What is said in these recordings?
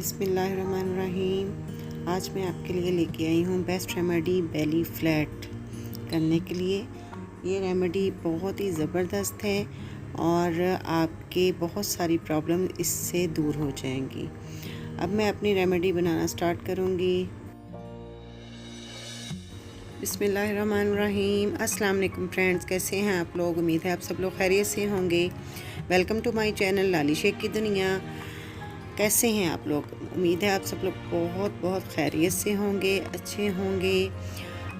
बिस्मिल्लाहिर्रहमानिर्रहीम। आज मैं आपके लिए लेके आई हूँ बेस्ट रेमेडी बेली फ्लैट करने के लिए। ये रेमेडी बहुत ही ज़बरदस्त है और आपके बहुत सारी प्रॉब्लम इससे दूर हो जाएंगी। अब मैं अपनी रेमेडी बनाना स्टार्ट करूँगी। बिस्मिल्लाहिर्रहमानिर्रहीम। अस्सलाम वालेकुम फ्रेंड्स, कैसे हैं आप लोग? उम्मीद है आप सब लोग खैरियत से होंगे। वेलकम टू माय चैनल लाली शेख की दुनिया। कैसे हैं आप लोग? उम्मीद है आप सब लोग बहुत बहुत खैरियत से होंगे, अच्छे होंगे।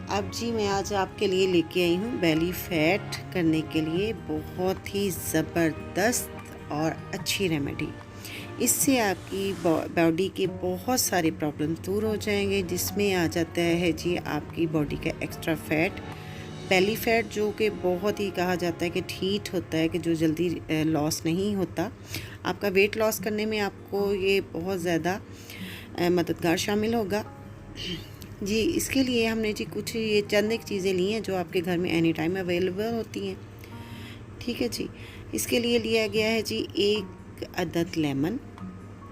अब जी मैं आज आपके लिए लेके आई हूँ बेली फैट करने के लिए बहुत ही ज़बरदस्त और अच्छी रेमेडी। इससे आपकी बॉडी के बहुत सारे प्रॉब्लम दूर हो जाएंगे, जिसमें आ जाता है जी आपकी बॉडी का एक्स्ट्रा फैट, बेली फैट, जो कि बहुत ही कहा जाता है कि हीट होता है, कि जो जल्दी लॉस नहीं होता। आपका वेट लॉस करने में आपको ये बहुत ज़्यादा मददगार शामिल होगा जी। इसके लिए हमने जी कुछ ये चंद एक चीज़ें ली हैं जो आपके घर में एनी टाइम अवेलेबल होती हैं। ठीक है जी। इसके लिए लिया गया है जी 1 अदद लेमन,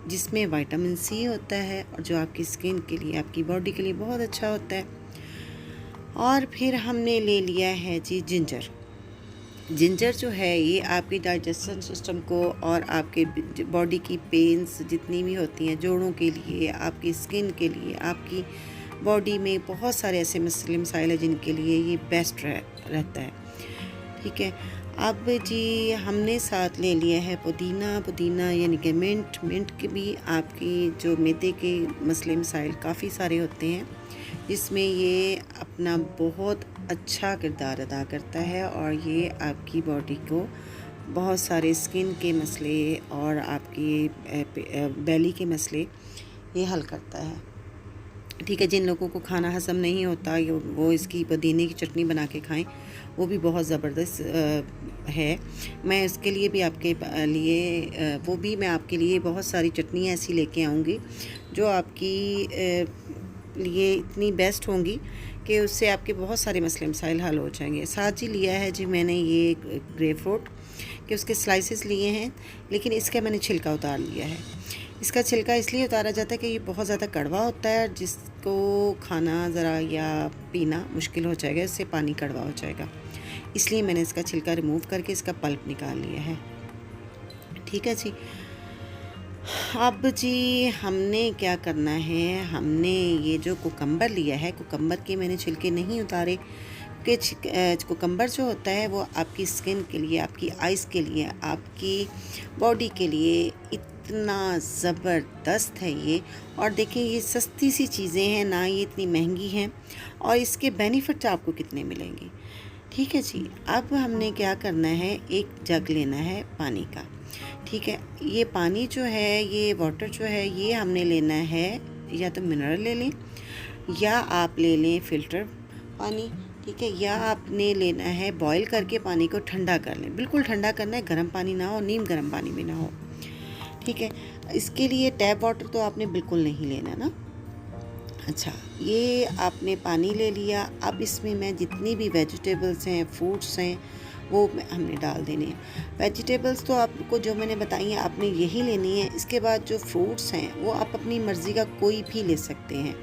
जिसमें विटामिन सी होता है और जो आपकी स्किन के लिए, आपकी बॉडी के लिए बहुत अच्छा होता है। और फिर हमने ले लिया है जी जिंजर। जिंजर जो है ये आपके डाइजेशन सिस्टम को और आपके बॉडी की पेन्स जितनी भी होती हैं, जोड़ों के लिए, आपकी स्किन के लिए, आपकी बॉडी में बहुत सारे ऐसे मसाइल हैं जिनके लिए ये बेस्ट रहता है। ठीक है। अब जी हमने साथ ले लिया है पुदीना यानी कि मिंट के भी आपकी जो मैदे के मसले मसाइल काफ़ी सारे होते हैं, जिसमें ये अपना बहुत अच्छा किरदार अदा करता है और ये आपकी बॉडी को बहुत सारे स्किन के मसले और आपकी बेली के मसले ये हल करता है। ठीक है। जिन लोगों को खाना हज़म नहीं होता वो इसकी पुदीने की चटनी बना के खाएं, वो भी बहुत ज़बरदस्त है। मैं इसके लिए भी आपके लिए मैं आपके लिए बहुत सारी चटनियाँ ऐसी लेके आऊँगी जो आपकी लिए इतनी बेस्ट होंगी कि उससे आपके बहुत सारे मसले मसाइल हल हो जाएंगे। साथ ही लिया है जी मैंने ये ग्रेप फ्रूट कि उसके स्लाइसेस लिए हैं, लेकिन इसका मैंने छिलका उतार लिया है। इसका छिलका इसलिए उतारा जाता है कि ये बहुत ज़्यादा कड़वा होता है, जिसको खाना ज़रा या पीना मुश्किल हो जाएगा, इससे पानी कड़वा हो जाएगा। इसलिए मैंने इसका छिलका रिमूव करके इसका पल्प निकाल लिया है। ठीक है जी। अब जी हमने क्या करना है, हमने ये जो कुकम्बर लिया है, कुकम्बर के मैंने छिलके नहीं उतारे कि कुकम्बर जो होता है वो आपकी स्किन के लिए, आपकी आइज़ के लिए, आपकी बॉडी के लिए इतना ज़बरदस्त है ये। और देखिए ये सस्ती सी चीज़ें हैं ना, ये इतनी महंगी हैं और इसके बेनिफिट्स आपको कितने मिलेंगे। ठीक है जी। अब हमने क्या करना है, एक जग लेना है पानी का। ठीक है। ये पानी जो है, ये वाटर जो है, ये हमने लेना है, या तो मिनरल ले लें या आप ले लें फ़िल्टर पानी। ठीक है। या आपने लेना है बॉईल करके पानी को ठंडा कर लें, बिल्कुल ठंडा करना है, गर्म पानी ना हो, नीम गर्म पानी भी ना हो। ठीक है। इसके लिए टैप वाटर तो आपने बिल्कुल नहीं लेना ना। अच्छा, ये आपने पानी ले लिया। अब इसमें मैं जितनी भी वेजिटेबल्स हैं, फ्रूट्स हैं, वो हमने डाल देने हैं। वेजिटेबल्स तो आपको जो मैंने बताई हैं आपने यही लेनी है। इसके बाद जो फ्रूट्स हैं वो आप अपनी मर्ज़ी का कोई भी ले सकते हैं,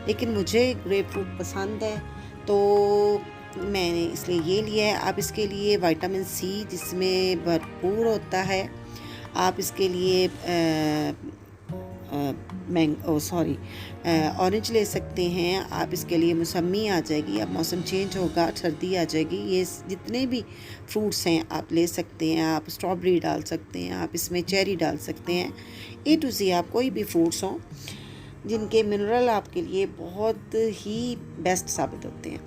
लेकिन मुझे ग्रेप फ्रूट पसंद है तो मैंने इसलिए ये लिया है। आप इसके लिए विटामिन सी जिसमें भरपूर होता है, आप इसके लिए ऑरेंज ले सकते हैं। आप इसके लिए मौसमी आ जाएगी, अब मौसम चेंज होगा, सर्दी आ जाएगी, ये जितने भी फ्रूट्स हैं आप ले सकते हैं। आप स्ट्रॉबेरी डाल सकते हैं, आप इसमें चेरी डाल सकते हैं। ए टू ज़ेड आप कोई भी फ्रूट्स हों जिनके मिनरल आपके लिए बहुत ही बेस्ट साबित होते हैं।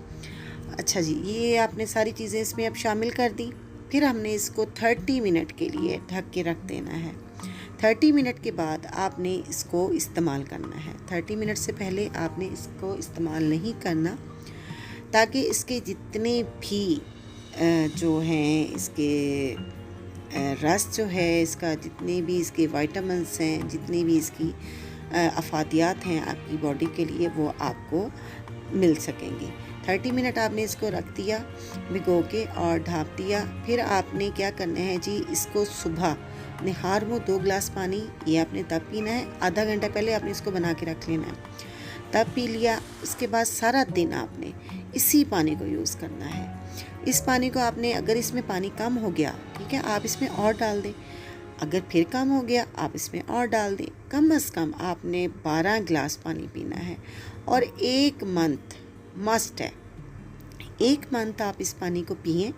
अच्छा जी, ये आपने सारी चीज़ें इसमें अब शामिल कर दी। फिर हमने इसको 30 मिनट के लिए ढक के रख देना है। 30 मिनट के बाद आपने इसको इस्तेमाल करना है। 30 मिनट से पहले आपने इसको इस्तेमाल नहीं करना, ताकि इसके जितने भी जो हैं, इसके रस जो है, इसका जितने भी इसके विटामिन्स हैं, जितनी भी इसकी अफादियात हैं आपकी बॉडी के लिए, वो आपको मिल सकेंगी। 30 मिनट आपने इसको रख दिया भिगो के और ढाँप दिया। फिर आपने क्या करना है जी, इसको सुबह निहार मुँह 2 गिलास पानी, ये आपने तब पीना है। आधा घंटा पहले आपने इसको बना के रख लेना है, तब पी लिया। उसके बाद सारा दिन आपने इसी पानी को यूज़ करना है। इस पानी को आपने, अगर इसमें पानी कम हो गया, ठीक है, आप इसमें और डाल दें। अगर फिर कम हो गया आप इसमें और डाल दें। कम से कम आपने 12 गिलास पानी पीना है और 1 मंथ मस्ट है। 1 मंथ आप इस पानी को पिएं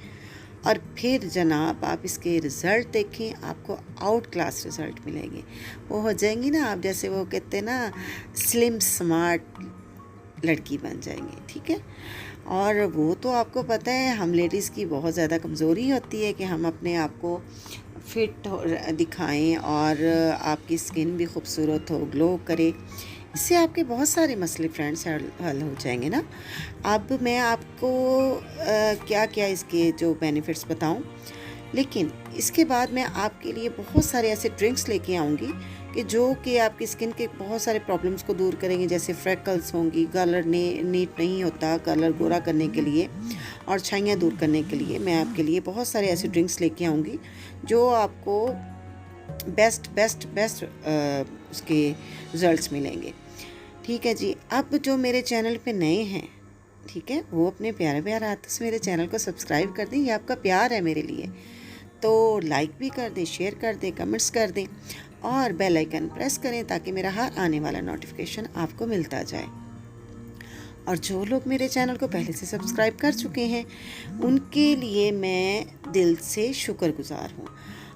और फिर जनाब आप इसके रिज़ल्ट देखें, आपको आउट क्लास रिज़ल्ट मिलेंगे। वो हो जाएंगी ना आप, जैसे वो कहते हैं ना, स्लिम स्मार्ट लड़की बन जाएंगे, ठीक है। और वो तो आपको पता है, हम लेडीज़ की बहुत ज़्यादा कमज़ोरी होती है कि हम अपने आप को फिट दिखाएं और आपकी स्किन भी खूबसूरत हो, ग्लो करे। इससे आपके बहुत सारे मसले फ्रेंड्स हल हो जाएंगे ना। अब मैं आपको क्या क्या इसके जो बेनिफिट्स बताऊं, लेकिन इसके बाद मैं आपके लिए बहुत सारे ऐसे ड्रिंक्स लेके आऊँगी कि जो कि आपकी स्किन के बहुत सारे प्रॉब्लम्स को दूर करेंगे। जैसे फ्रेकल्स होंगी, कलर नीट नहीं होता, कलर गोरा करने के लिए और छाइयाँ दूर करने के लिए मैं आपके लिए बहुत सारे ऐसे ड्रिंक्स लेके आऊँगी जो आपको बेस्ट बेस्ट बेस्ट उसके रिज़ल्ट्स मिलेंगे, ठीक है जी। अब जो मेरे चैनल पे नए हैं, ठीक है, वो अपने प्यारे प्यारे हाथों से मेरे चैनल को सब्सक्राइब कर दें। ये आपका प्यार है मेरे लिए, तो लाइक भी कर दें, शेयर कर दें, कमेंट्स कर दें और बेल आइकन प्रेस करें ताकि मेरा हर आने वाला नोटिफिकेशन आपको मिलता जाए। और जो लोग मेरे चैनल को पहले से सब्सक्राइब कर चुके हैं उनके लिए मैं दिल से शुक्रगुजार हूँ,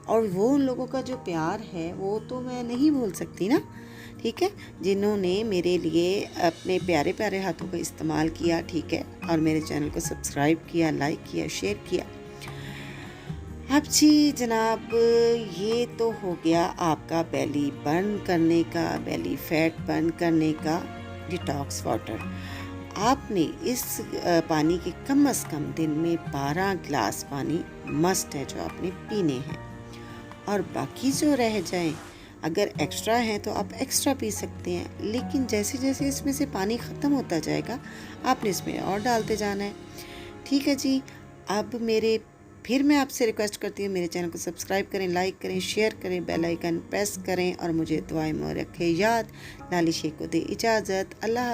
और वो उन लोगों का जो प्यार है वो तो मैं नहीं भूल सकती ना, ठीक है, जिन्होंने मेरे लिए अपने प्यारे प्यारे हाथों का इस्तेमाल किया, ठीक है, और मेरे चैनल को सब्सक्राइब किया, लाइक किया, शेयर किया। अब जी जनाब, ये तो हो गया आपका बेली बर्न करने का, बेली फैट बर्न करने का डिटॉक्स वाटर। आपने इस पानी के कम से कम दिन में 12 गिलास पानी मस्ट है जो आपने पीने हैं, और बाकी जो रह जाएं, अगर एक्स्ट्रा है तो आप एक्स्ट्रा पी सकते हैं, लेकिन जैसे जैसे इसमें से पानी ख़त्म होता जाएगा आपने इसमें और डालते जाना है, ठीक है जी। अब फिर मैं आपसे रिक्वेस्ट करती हूँ, मेरे चैनल को सब्सक्राइब करें, लाइक करें, शेयर करें, बेल आइकन प्रेस करें और मुझे दुआएं में रखें याद। लाली शेख को दे इजाज़त। अल्लाह।